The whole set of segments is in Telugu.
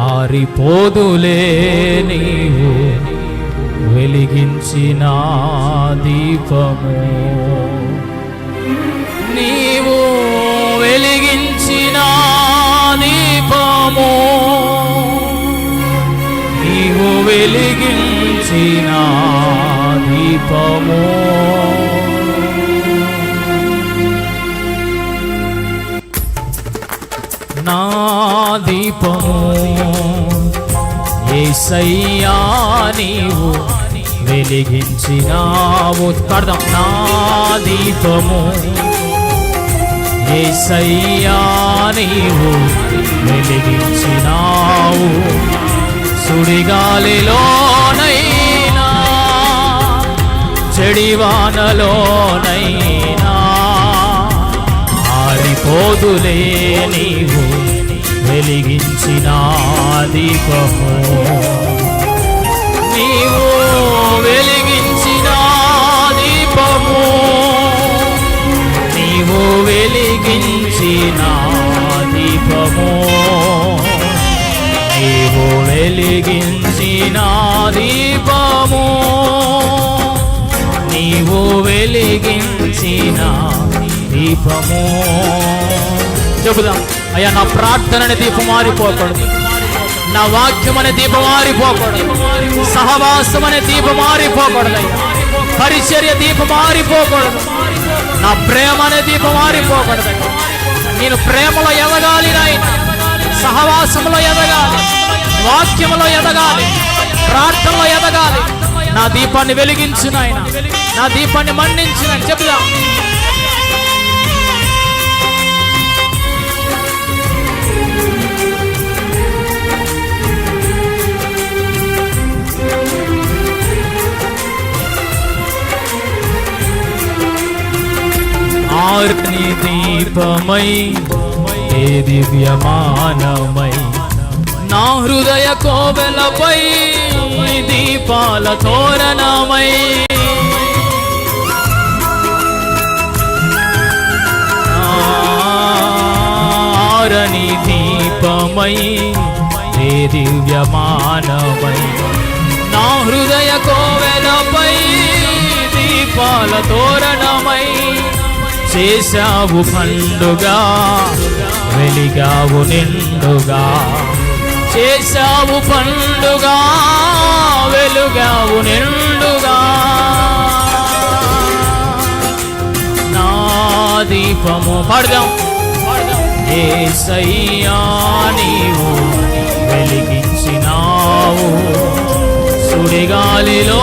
ఆరిపోదులే నీవు వెలిగించిన దీపము, నీవు వెలిగించిన దీపము, నీవు వెలిగించిన దీపము. నా దీపము యేసయ్యా నీవు వెలిగించినావు. కడదాం. నా దీపము యేసయ్యా నీవు వెలిగించినావు. సుడిగాలిలోనైనా చెడివానలోనైనా ఆరిపోదులే నీవు వెలిగించిన దీపము, నీవు వెలిగించిన దీపము, నీవు వెలిగించిన దీపము, నీవు వెలిగించిన దీపము, నీవు వెలిగించిన దీపము. చెబుదాం. అయ్యా, నా ప్రార్థన అనే దీపం మారిపోకూడదు, నా వాక్యం అనే దీపం మారిపోకూడదు, సహవాసం అనే దీపం మారిపోకూడదు, పరిచర్య దీపం మారిపోకూడదు, నా ప్రేమ అనే దీపం మారిపోకూడదు. నేను ప్రేమలో ఎదగాలి నాయన, సహవాసంలో ఎదగాలి, వాక్యంలో ఎదగాలి, ప్రార్థనలో ఎదగాలి. నా దీపాన్ని వెలిగించు నాయన, నా దీపాన్ని మన్నించు. చెబుదాం. ఆర్ని దీపమై ఏ దివ్యమానమై నా హృదయ కోవెలపై దీపాల తోరణమై, ఆరని దీపమై ఏ దివ్యమానమై నా హృదయ కోవెలపై దీపాల తోరణమై, చేశావు పండుగ వెలిగావు నిండుగా, చేశావు పండుగ వెలుగావు నిండుగా. నా దీపము పాడదాం. యేసయ్యా నీవు వెలిగించినావు. సుడిగాలిలోనైనా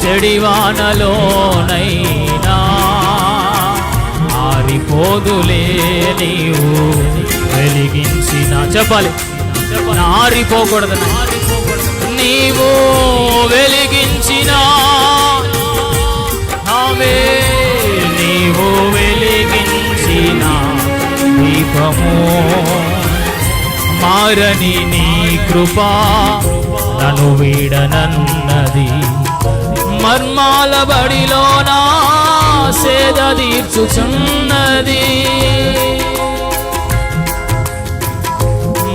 చెడివానలోనైనా ఆరిపోదులే నీవు వెలిగించిన. చెప్పాలి. ఆరిపోకూడదు. నీవు వెలిగించిన ఆమె, నీవు వెలిగించిన దీపము, మారని నీ కృపా నన్ను వీడనన్నది, మర్మాల బడిలోనా సేద తీర్చుచున్నది.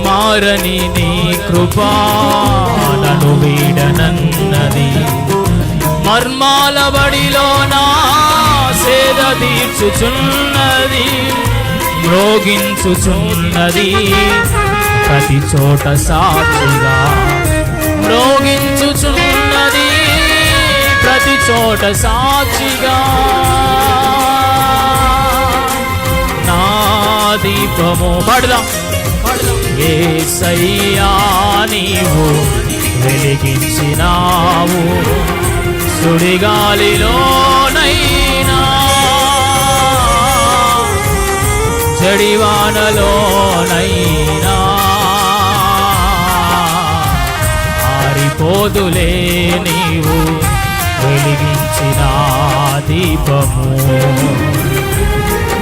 మారని నీ కృపా నన్ను వీడనన్నది, మర్మాల బడిలోనా సేద తీర్చుచున్నది, మ్రోగించుచున్నది ప్రతి చోట సాక్షిగా, మ్రోగించుచున్నది ప్రతి చోట సాక్షిగా. నా దీపము పాడదాం. యేసయ్యా నీవు వెలిగించినావు. సుడిగాలిలోనైనా జడివానలోనైనా ఆరిపోదులే నీవు వెలిగించిన దీపము,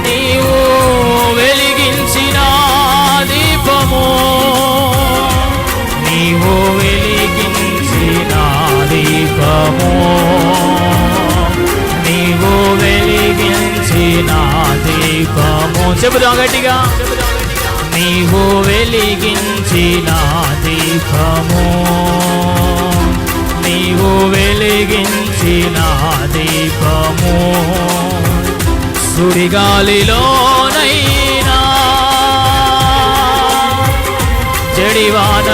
నీవు వెలిగించిన దీపము, నీవు వెలిగించిన దీపము, నీవు వెలిగించిన దీపము. చెబుదాం గట్టిగా. నీ వెలిగించిన దీపము, నీవు వెలిగించిన దీపము, సుడిగాలిలోనైనా జడివానలోనైనా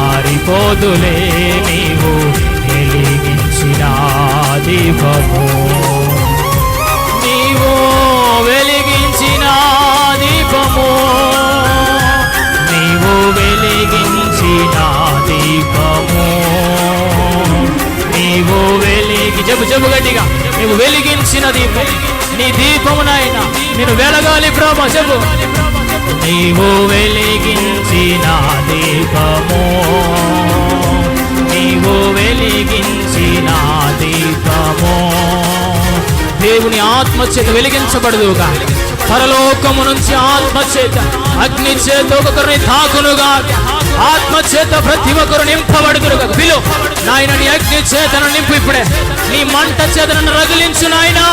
ఆరిపోదులే నీవు వెలిగించిన దీపము, నీవు వెలిగించిన దీపము, నీవు వెలిగించిన దీపము, నీవు చెప్పు గట్టిగా, నీవు వెలిగించిన దీపం, నీ దీపము నాయన నేను వెలగాలి ప్రభా, చెప్పు. నీవు వెలిగించిన దీపము, నీవు వెలిగించిన దీపము, దేవుని ఆత్మచేత వెలిగించబడదుగా, పరలోకము నుంచి ఆత్మచేత అగ్ని చేత ఒక్కొక్కరిని తాకునుగా, ఆత్మచేత ప్రతి ఒక్కరు నింపబడుదురుగా. పిలు నాయన, నీ అగ్ని చేతను నింపు, ఇప్పుడే నీ మంట చేతను రగిలించు నాయనా.